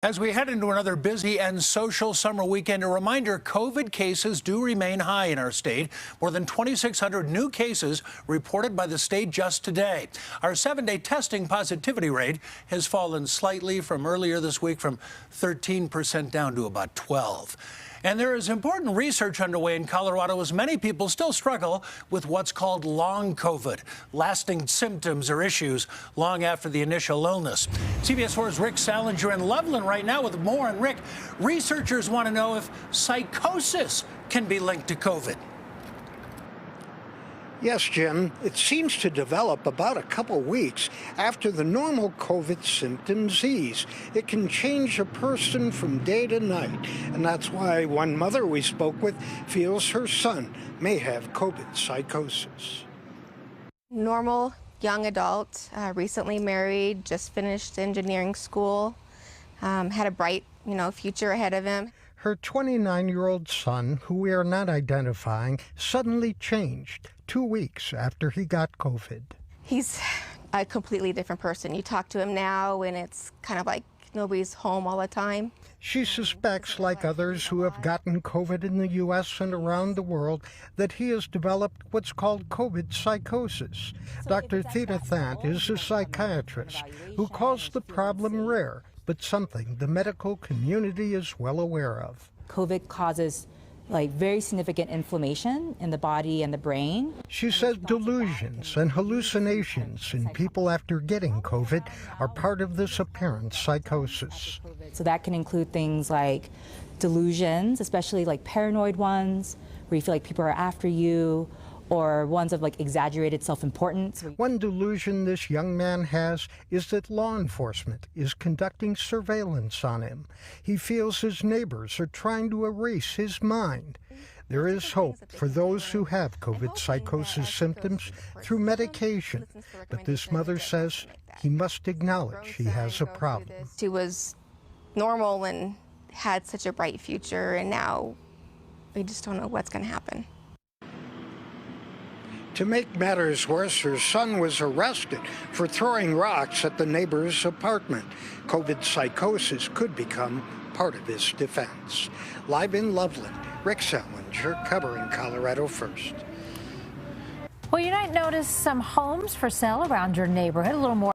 As we head into another busy and social summer weekend, a reminder, COVID cases do remain high in our state. More than 2,600 new cases reported by the state just today. Our 7-day testing positivity rate has fallen slightly from earlier this week from 13% down to about 12%. And there is important research underway in Colorado as many people still struggle with what's called long COVID, lasting symptoms or issues long after the initial illness. CBS 4's Rick Salinger in Loveland right now with more. And Rick, researchers want to know if psychosis can be linked to COVID. Yes, Jim. It seems to develop about a couple weeks after the normal COVID symptoms ease. It can change a person from day to night, and that's why one mother we spoke with feels her son may have COVID psychosis. Normal young adult, recently married, just finished engineering school, had a bright, future ahead of him. Her 29-year-old son, who we are not identifying, suddenly changed 2 weeks after he got COVID. He's a completely different person. You talk to him now, and it's kind of like nobody's home all the time. She suspects, like others who have gotten COVID in the U.S. and around the world, that he has developed what's called COVID psychosis. Dr. Theda Thant is a psychiatrist who calls the problem rare, but something the medical community is well aware of. COVID causes very significant inflammation in the body and the brain. She says delusions and hallucinations in people after getting COVID are part of this apparent psychosis. So that can include things like delusions, especially paranoid ones, where you feel like people are after you, or ones of exaggerated self-importance. One delusion this young man has is that law enforcement is conducting surveillance on him. He feels his neighbors are trying to erase his mind. There is hope for those who have COVID psychosis symptoms through medication, but this mother says he must acknowledge he has a problem. He was normal and had such a bright future, and now we just don't know what's going to happen. To make matters worse, her son was arrested for throwing rocks at the neighbor's apartment. COVID psychosis could become part of his defense. Live in Loveland, Rick Salinger, covering Colorado First. Well, you might notice some homes for sale around your neighborhood. A little more